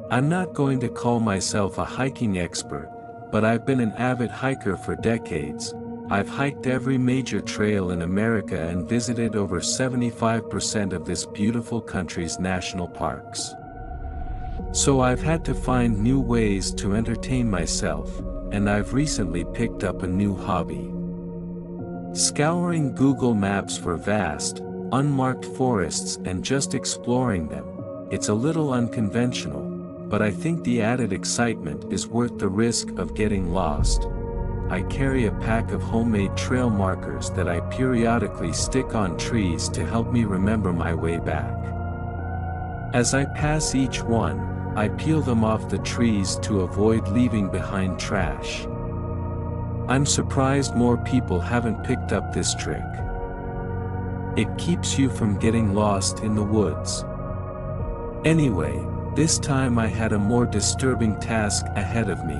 I'm not going to call myself a hiking expert, but I've been an avid hiker for decades. I've hiked every major trail in America and visited over 75% of this beautiful country's national parks. So I've had to find new ways to entertain myself, and I've recently picked up a new hobby. Scouring Google Maps for vast, unmarked forests and just exploring them. It's a little unconventional, but I think the added excitement is worth the risk of getting lost. I carry a pack of homemade trail markers that I periodically stick on trees to help me remember my way back. As I pass each one, I peel them off the trees to avoid leaving behind trash. I'm surprised more people haven't picked up this trick. It keeps you from getting lost in the woods. Anyway, this time I had a more disturbing task ahead of me.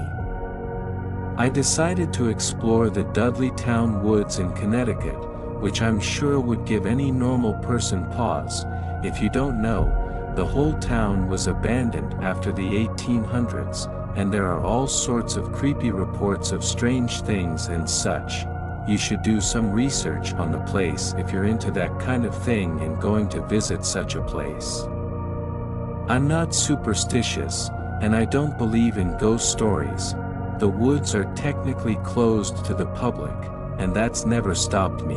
I decided to explore the Dudleytown Woods in Connecticut, which I'm sure would give any normal person pause. If you don't know, the whole town was abandoned after the 1800s, and there are all sorts of creepy reports of strange things and such. You should do some research on the place if you're into that kind of thing and going to visit such a place. I'm not superstitious, and I don't believe in ghost stories. The woods are technically closed to the public, and that's never stopped me.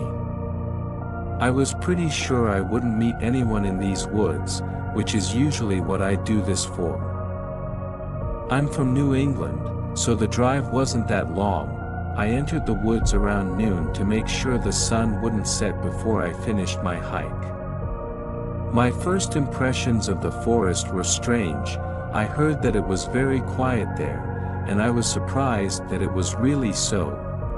I was pretty sure I wouldn't meet anyone in these woods, which is usually what I do this for. I'm from New England, so the drive wasn't that long. I entered the woods around noon to make sure the sun wouldn't set before I finished my hike. My first impressions of the forest were strange. I heard that it was very quiet there, and I was surprised that it was really so.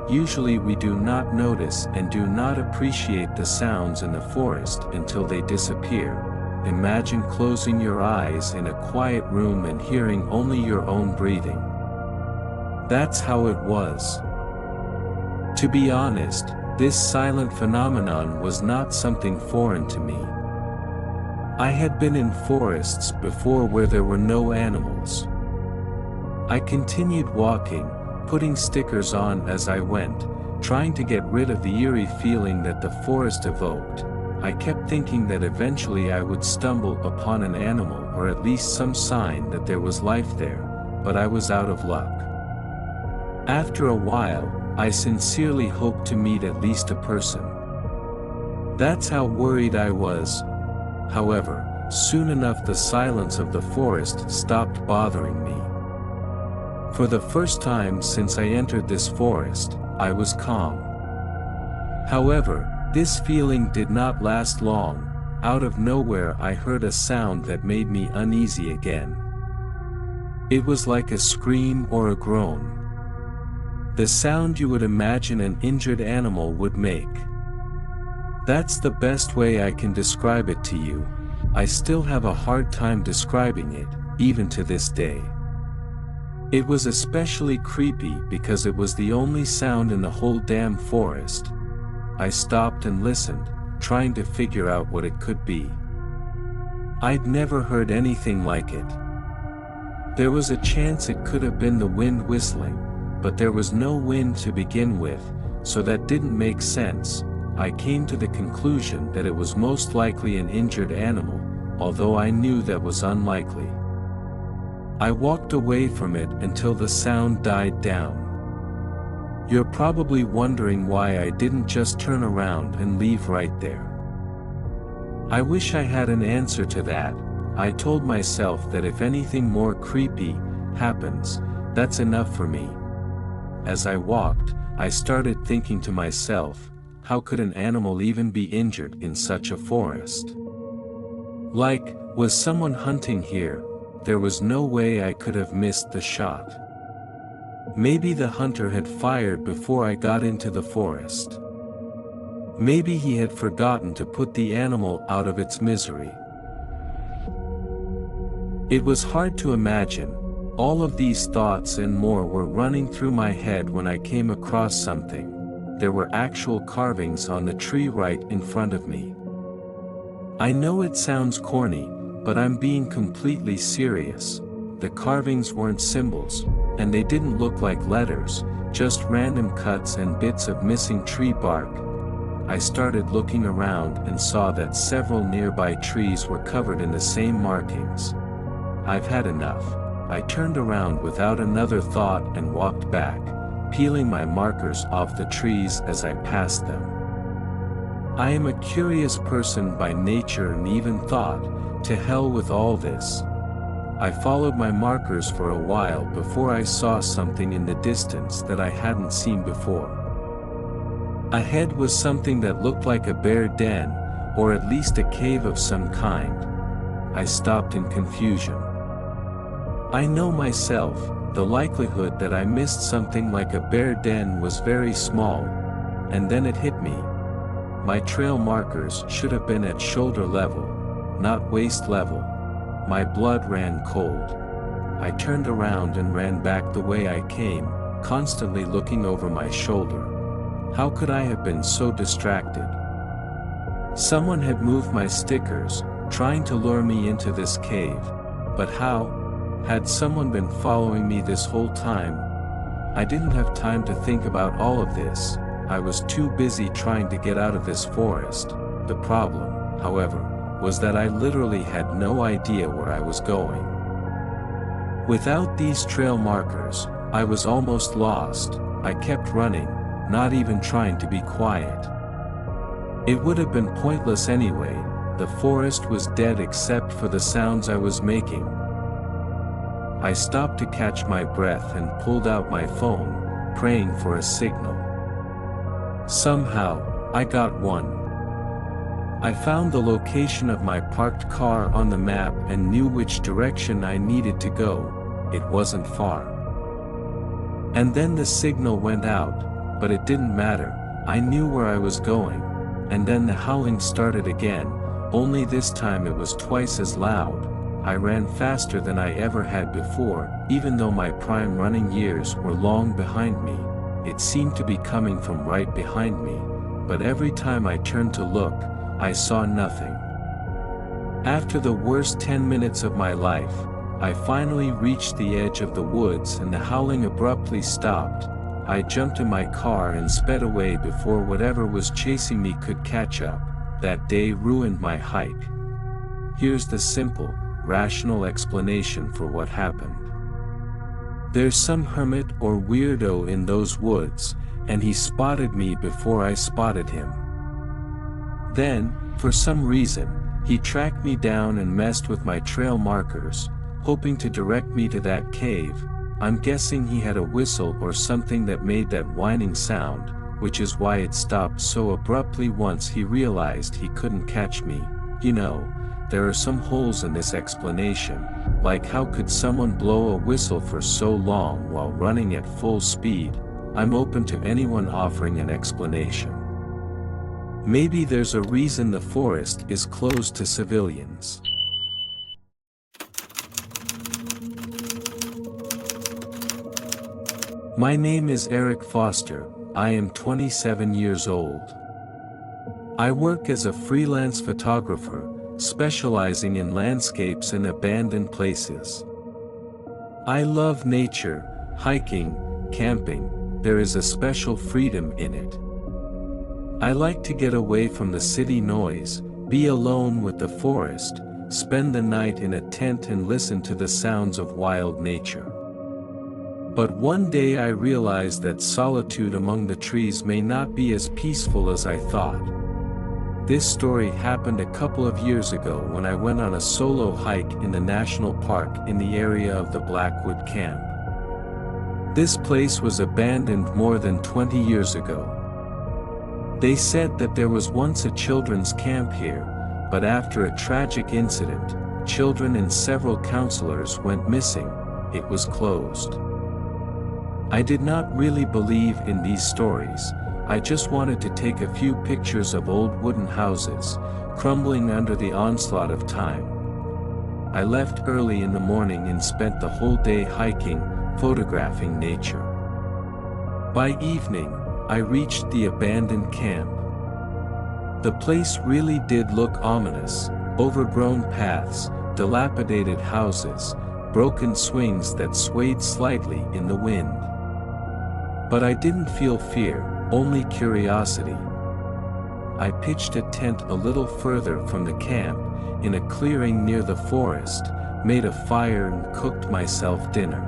Usually we do not notice and do not appreciate the sounds in the forest until they disappear. Imagine closing your eyes in a quiet room and hearing only your own breathing. That's how it was. To be honest, this silent phenomenon was not something foreign to me. I had been in forests before where there were no animals. I continued walking, putting stickers on as I went, trying to get rid of the eerie feeling that the forest evoked. I kept thinking that eventually I would stumble upon an animal or at least some sign that there was life there, but I was out of luck. After a while, I sincerely hoped to meet at least a person. That's how worried I was. However, soon enough the silence of the forest stopped bothering me. For the first time since I entered this forest, I was calm. However, this feeling did not last long. Out of nowhere I heard a sound that made me uneasy again. It was like a scream or a groan. The sound you would imagine an injured animal would make. That's the best way I can describe it to you. I still have a hard time describing it, even to this day. It was especially creepy because it was the only sound in the whole damn forest. I stopped and listened, trying to figure out what it could be. I'd never heard anything like it. There was a chance it could have been the wind whistling, but there was no wind to begin with, so that didn't make sense. I came to the conclusion that it was most likely an injured animal, although I knew that was unlikely. I walked away from it until the sound died down. You're probably wondering why I didn't just turn around and leave right there. I wish I had an answer to that. I told myself that if anything more creepy happens, that's enough for me. As I walked, I started thinking to myself, how could an animal even be injured in such a forest? Like, was someone hunting here? There was no way I could have missed the shot. Maybe the hunter had fired before I got into the forest. Maybe he had forgotten to put the animal out of its misery. It was hard to imagine. All of these thoughts and more were running through my head when I came across something. There were actual carvings on the tree right in front of me. I know it sounds corny, but I'm being completely serious. The carvings weren't symbols, and they didn't look like letters, just random cuts and bits of missing tree bark. I started looking around and saw that several nearby trees were covered in the same markings. I've had enough. I turned around without another thought and walked back, peeling my markers off the trees as I passed them. I am a curious person by nature and even thought, to hell with all this. I followed my markers for a while before I saw something in the distance that I hadn't seen before. Ahead was something that looked like a bear den, or at least a cave of some kind. I stopped in confusion. I know myself, the likelihood that I missed something like a bear den was very small. And then it hit me. My trail markers should have been at shoulder level, not waist level. My blood ran cold. I turned around and ran back the way I came, constantly looking over my shoulder. How could I have been so distracted? Someone had moved my stickers, trying to lure me into this cave. But how? Had someone been following me this whole time? I didn't have time to think about all of this. I was too busy trying to get out of this forest. The problem, however, was that I literally had no idea where I was going. Without these trail markers, I was almost lost. I kept running, not even trying to be quiet. It would have been pointless anyway. The forest was dead except for the sounds I was making. I stopped to catch my breath and pulled out my phone, praying for a signal. Somehow, I got one. I found the location of my parked car on the map and knew which direction I needed to go. It wasn't far. And then the signal went out, but it didn't matter. I knew where I was going. And then the howling started again, only this time it was twice as loud. I ran faster than I ever had before, even though my prime running years were long behind me. It seemed to be coming from right behind me, but every time I turned to look, I saw nothing. After the worst 10 minutes of my life, I finally reached the edge of the woods and the howling abruptly stopped. I jumped in my car and sped away before whatever was chasing me could catch up. That day ruined my hike. Here's the simple, rational explanation for what happened. There's some hermit or weirdo in those woods, and he spotted me before I spotted him. Then, for some reason, he tracked me down and messed with my trail markers, hoping to direct me to that cave. I'm guessing he had a whistle or something that made that whining sound, which is why it stopped so abruptly once he realized he couldn't catch me. You know, there are some holes in this explanation, like how could someone blow a whistle for so long while running at full speed? I'm open to anyone offering an explanation. Maybe there's a reason the forest is closed to civilians. My name is Eric Foster. I am 27 years old. I work as a freelance photographer, specializing in landscapes and abandoned places. I love nature, hiking, camping. There is a special freedom in it. I like to get away from the city noise, be alone with the forest, spend the night in a tent and listen to the sounds of wild nature. But one day I realized that solitude among the trees may not be as peaceful as I thought. This story happened a couple of years ago when I went on a solo hike in the national park in the area of the Blackwood Camp. This place was abandoned more than 20 years ago. They said that there was once a children's camp here, but after a tragic incident, children and several counselors went missing. It was closed. I did not really believe in these stories. I just wanted to take a few pictures of old wooden houses, crumbling under the onslaught of time. I left early in the morning and spent the whole day hiking, photographing nature. By evening, I reached the abandoned camp. The place really did look ominous: overgrown paths, dilapidated houses, broken swings that swayed slightly in the wind. But I didn't feel fear, only curiosity. I pitched a tent a little further from the camp, in a clearing near the forest, made a fire and cooked myself dinner.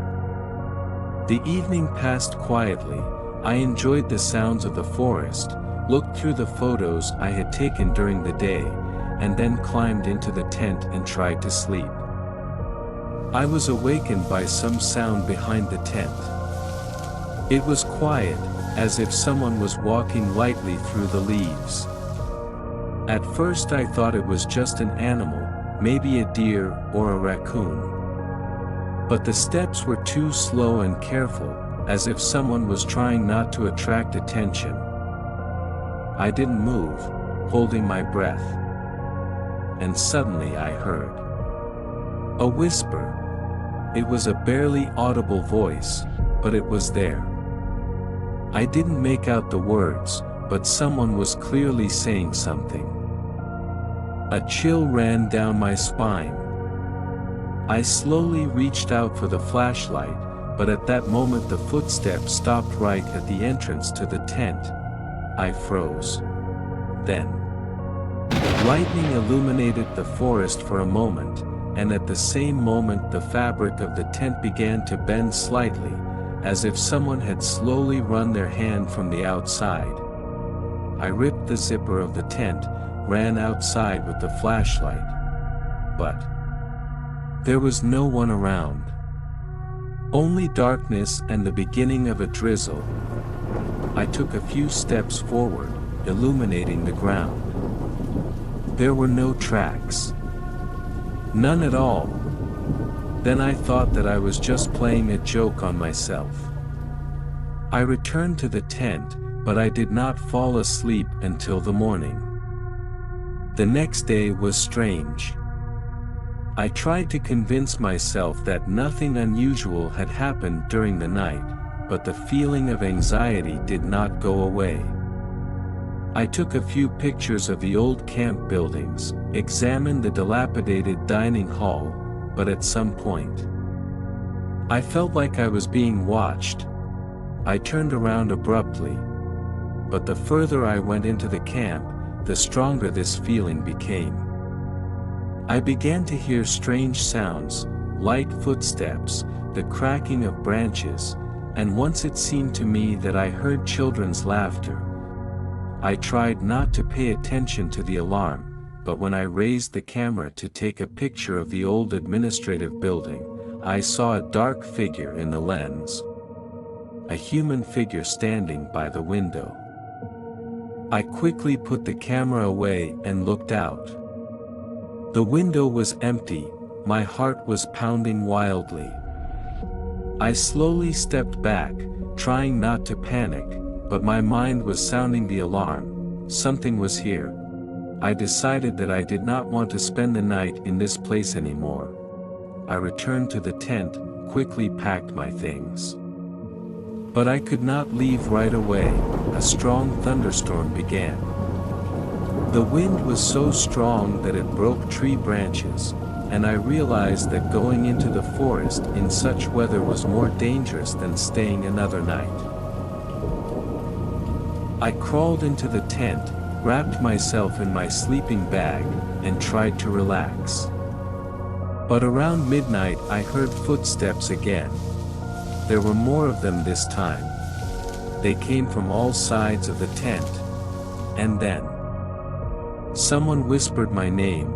The evening passed quietly. I enjoyed the sounds of the forest, looked through the photos I had taken during the day, and then climbed into the tent and tried to sleep. I was awakened by some sound behind the tent. It was quiet, as if someone was walking lightly through the leaves. At first I thought it was just an animal, maybe a deer or a raccoon. But the steps were too slow and careful, as if someone was trying not to attract attention. I didn't move, holding my breath. And suddenly I heard a whisper. It was a barely audible voice, but it was there. I didn't make out the words, but someone was clearly saying something. A chill ran down my spine. I slowly reached out for the flashlight, but at that moment the footsteps stopped right at the entrance to the tent. I froze. Then, lightning illuminated the forest for a moment, and at the same moment the fabric of the tent began to bend slightly, as if someone had slowly run their hand from the outside. I ripped the zipper of the tent, ran outside with the flashlight. But there was no one around. Only darkness and the beginning of a drizzle. I took a few steps forward, illuminating the ground. There were no tracks. None at all. Then I thought that I was just playing a joke on myself. I returned to the tent, but I did not fall asleep until the morning. The next day was strange. I tried to convince myself that nothing unusual had happened during the night, but the feeling of anxiety did not go away. I took a few pictures of the old camp buildings, examined the dilapidated dining hall, but at some point, I felt like I was being watched. I turned around abruptly. But the further I went into the camp, the stronger this feeling became. I began to hear strange sounds, light footsteps, the cracking of branches, and once it seemed to me that I heard children's laughter. I tried not to pay attention to the alarm, but when I raised the camera to take a picture of the old administrative building, I saw a dark figure in the lens. A human figure standing by the window. I quickly put the camera away and looked out. The window was empty, my heart was pounding wildly. I slowly stepped back, trying not to panic, but my mind was sounding the alarm. Something was here. I decided that I did not want to spend the night in this place anymore. I returned to the tent, quickly packed my things. But I could not leave right away. A strong thunderstorm began. The wind was so strong that it broke tree branches, and I realized that going into the forest in such weather was more dangerous than staying another night. I crawled into the tent, wrapped myself in my sleeping bag, and tried to relax. But around midnight I heard footsteps again. There were more of them this time. They came from all sides of the tent. And then someone whispered my name.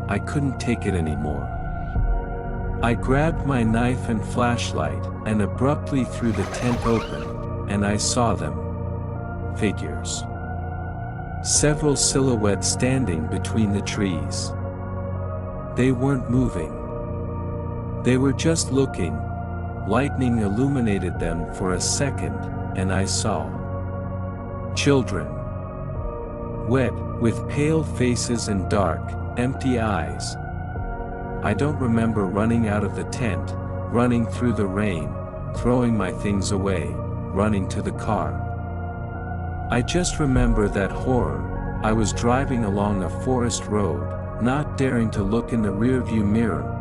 I couldn't take it anymore. I grabbed my knife and flashlight, and abruptly threw the tent open, and I saw them. Figures. Several silhouettes standing between the trees. They weren't moving. They were just looking. Lightning illuminated them for a second, and I saw children. Wet, with pale faces and dark, empty eyes. I don't remember running out of the tent, running through the rain, throwing my things away, running to the car. I just remember that horror. I was driving along a forest road, not daring to look in the rearview mirror.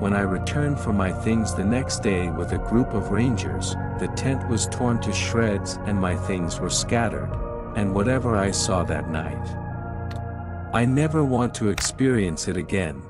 when I returned for my things the next day with a group of rangers, the tent was torn to shreds and my things were scattered, and whatever I saw that night. I never want to experience it again.